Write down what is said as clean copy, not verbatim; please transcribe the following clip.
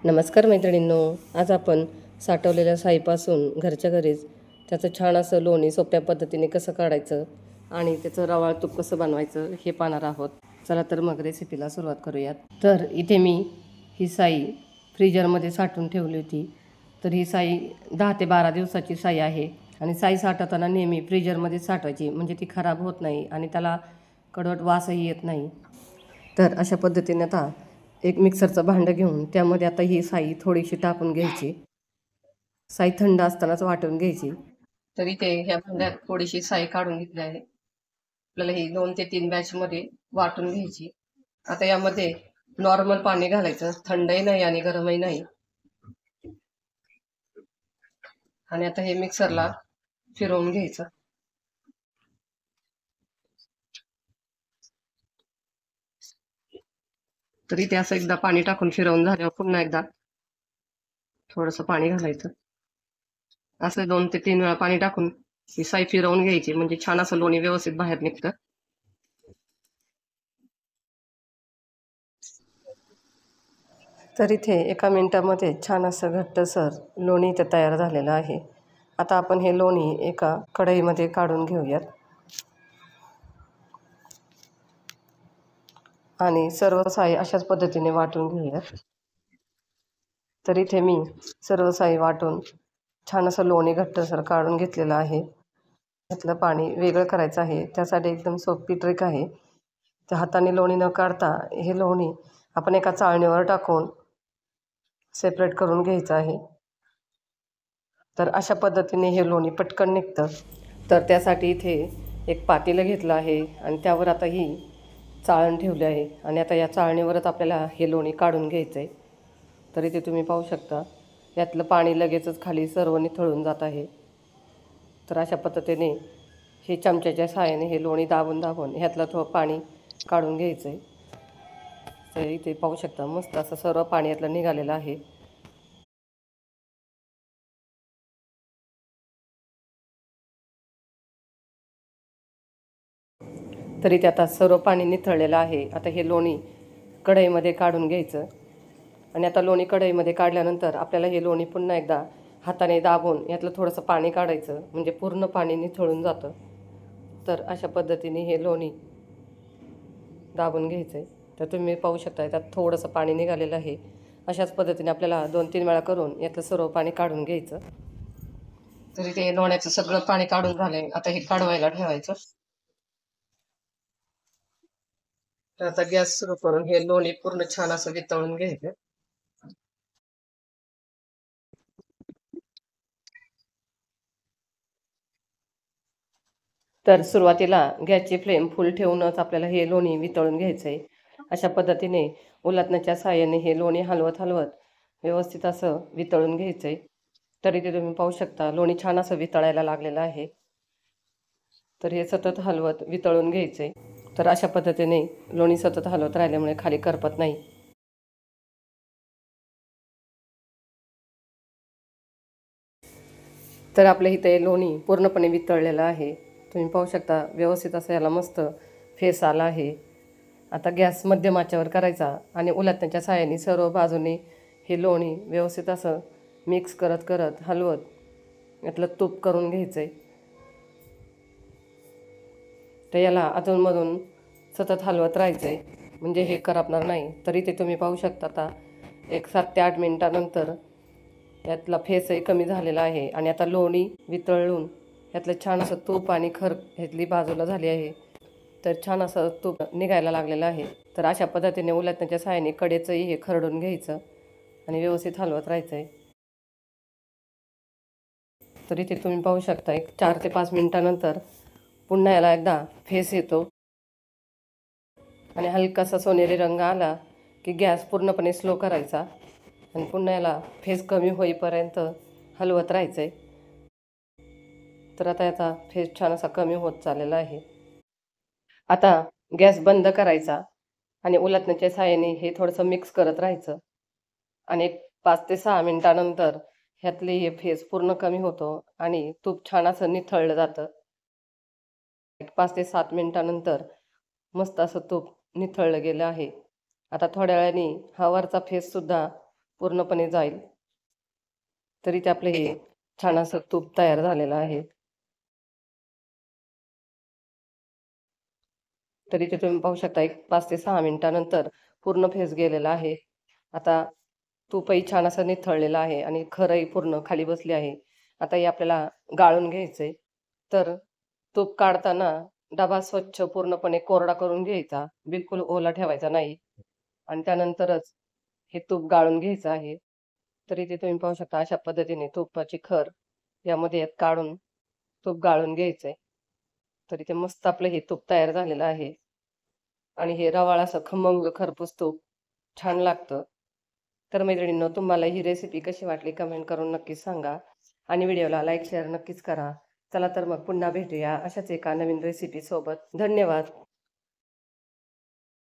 नमस्कार मैत्रिणींनो, आज आपण साठवलेल्या साईपासून घरच्या घरीच त्याचं छान असं लोणी सोप्या पद्धतीने कसं काढायचं आणि त्याचं रवाळ तूप कसं बनवायचं हे पाहणार आहोत. चला तर मग रेसिपीला सुरुवात करूयात. तर इथे मी ही साई फ्रीजरमध्ये साठवून ठेवली होती. तर ही साई 10 ते 12 दिवसाची साई आहे आणि साई साठवताना नेहमी फ्रीजरमध्ये साठवायची, म्हणजे ती खराब होत नाही आणि त्याला कडवट वासही येत नाही. तर अशा पद्धतीने आता एक मिक्सरचं भांडं घेऊन त्यामध्ये आता ही साई थोडीशी टाकून घ्यायची. साई थंड असतानाच वाटून घ्यायची. तर इथे ह्या भांड्यात थोडीशी साई काढून घेतली आहे. आपल्याला ही 2 ते 3 बॅचमध्ये वाटून घ्यायची. आता यामध्ये नॉर्मल पाणी घालायचं, थंडही नाही आणि गरमही नाही. आणि आता हे मिक्सरला फिरवून घ्यायचं. तर इथे असं एकदा पाणी टाकून फिरवून झाल्यावर पुन्हा एकदा थोडंसं पाणी घालायचं. असं 2 ते 3 वेळा पाणी टाकून ही साई फिरवून घ्यायची, म्हणजे छान असं लोणी व्यवस्थित बाहेर निघतं. तर इथे 1 मिनिटामध्ये छान असं घट्टसर लोणी इथं तयार झालेलं आहे. आता आपण हे लोणी एका कढईमध्ये काढून घेऊयात आणि सर्व साई अशाच पद्धतीने वाटून घेऊयात. तर इथे मी सर्व साई वाटून छान असं लोणी घट्टसर काढून घेतलेलं आहे. यातलं पाणी वेगळं करायचं आहे. त्यासाठी एकदम सोपी ट्रिक आहे. त्या हाताने लोणी न काढता हे लोणी आपण एका चाळणीवर टाकून सेपरेट करून घ्यायचं आहे. तर अशा पद्धतीने हे लोणी पटकन निघतं. तर त्यासाठी इथे एक पातेलं घेतलं आहे आणि त्यावर आता ही चाळण ठेवली आहे आणि आता या चाळणीवरच आपल्याला हे लोणी काढून घ्यायचं आहे. तर इथे तुम्ही पाहू शकता, यातलं पाणी लगेचच खाली सर्व निथळून जात आहे. तर अशा पद्धतीने हे चमच्याच्या सहाय्याने हे लोणी दाबून ह्यातलं थोडं पाणी काढून घ्यायचं आहे. तर इथे पाहू शकता, मस्त असं सर्व पाणी यातलं निघालेलं आहे. तरी ते आता सर्व पाणी निथळलेलं आहे. आता हे लोणी कढईमध्ये काढून घ्यायचं आणि आता लोणी कढईमध्ये काढल्यानंतर आपल्याला हे लोणी पुन्हा एकदा हाताने दाबून यातलं थोडंसं पाणी काढायचं, म्हणजे पूर्ण पाणी निथळून जातं. तर अशा पद्धतीने हे लोणी दाबून घ्यायचं आहे. तर तुम्ही पाहू शकता, त्यात थोडंसं पाणी निघालेलं आहे. अशाच पद्धतीने आपल्याला 2-3 वेळा करून यातलं सर्व पाणी काढून घ्यायचं. तरी ते लोण्याचं सगळं पाणी काढून झालंय. आता हे काढवायला ठेवायचं. तर आता गॅस सुरू करून हे लोणी पूर्ण छान असं वितळून घ्यायचं. तर सुरुवातीला गॅसची फ्लेम फुल ठेवूनच आपल्याला हे लोणी वितळून घ्यायचं आहे. अशा पद्धतीने उलटण्याच्या साहाय्याने हे लोणी हलवत व्यवस्थित असं वितळून घ्यायचं आहे. तर इथे तुम्ही पाहू शकता, लोणी छान असं वितळायला लागलेलं आहे. तर हे सतत हलवत वितळून घ्यायचं आहे. तर अशा पद्धतीने लोणी सतत हलवत राहिल्यामुळे खाली करपत नाही. तर आपल्या इथे लोणी पूर्णपणे वितळलेलं आहे. तुम्ही पाहू शकता, व्यवस्थित असं याला मस्त फेस आला आहे. आता गॅस मध्यम आचेवर करायचा आणि उलटण्याच्या साहाय्याने सर्व बाजूने हे लोणी व्यवस्थित असं मिक्स करत हलवत यातलं तूप करून घ्यायचं आहे. तर याला अधूनमधून सतत हलवत राहायचं आहे, म्हणजे हे करपणार नाही. तरी ते तुम्ही पाहू शकता, आता एक 7 ते 8 मिनिटानंतर यातला फेसही कमी झालेला आहे आणि आता लोणी वितळून यातलं छान असं तूप आणि खर ह्यातली बाजूला झाली आहे. तर छान असं तूप निघायला लागलेलं आहे. तर अशा पद्धतीने उलटण्याच्या सहाय्याने कडेचंही हे खरडून घ्यायचं आणि व्यवस्थित हलवत राहायचं आहे. तर इथे तुम्ही पाहू शकता, एक 4 ते 5 मिनिटानंतर पुन्हा याला एकदा फेस येतो आणि हलकासा सोनेरी रंग आला की गॅस पूर्णपणे स्लो करायचा आणि पुन्हा याला फेस कमी होईपर्यंत हलवत राहायचं आहे. तर आता याचा फेस छान असा कमी होत चाललेला आहे. आता गॅस बंद करायचा आणि उलटण्याच्या सहाय्याने हे थोडंसं मिक्स करत राहायचं आणि 5 ते 6 मिनिटानंतर ह्यातले हे फेस पूर्ण कमी होतो आणि तूप छान असं निथळलं जातं. 5 ते 7 मिनिटानंतर मस्त असं तूप निथळलं गेलं आहे. आता थोड्या वेळाने हा वरचा फेससुद्धा पूर्णपणे जाईल. तरी ते आपलं हे छान असं तूप तयार झालेलं आहे. तरी ते तुम्ही पाहू शकता एक 5 ते 6 मिनिटानंतर पूर्ण फेस गेलेला आहे. आता तूपही छान असं निथळलेलं आहे आणि खरंही पूर्ण खाली बसली आहे. आता हे आपल्याला गाळून घ्यायचंय. तर तूप काढताना डबा स्वच्छ पूर्णपणे कोरडा करून घ्यायचा. बिलकुल ओला ठेवायचा नाही आणि त्यानंतरच हे तूप गाळून घ्यायचं आहे. तर इथे तुम्ही पाहू शकता अशा पद्धतीने तुपाची खर यामध्ये यात काढून तूप गाळून घ्यायचंय. तर इथे मस्त आपलं हे तूप तयार झालेलं आहे आणि हे रवाळ असं खमंग खरपूस तूप छान लागतं. तर मैत्रिणींनो, तुम्हाला ही रेसिपी कशी वाटली कमेंट करून नक्कीच सांगा आणि व्हिडिओला लाईक शेअर नक्कीच करा. चला तर मग पुन्हा भेटूया अशाच एका नवीन रेसिपीसोबत. धन्यवाद.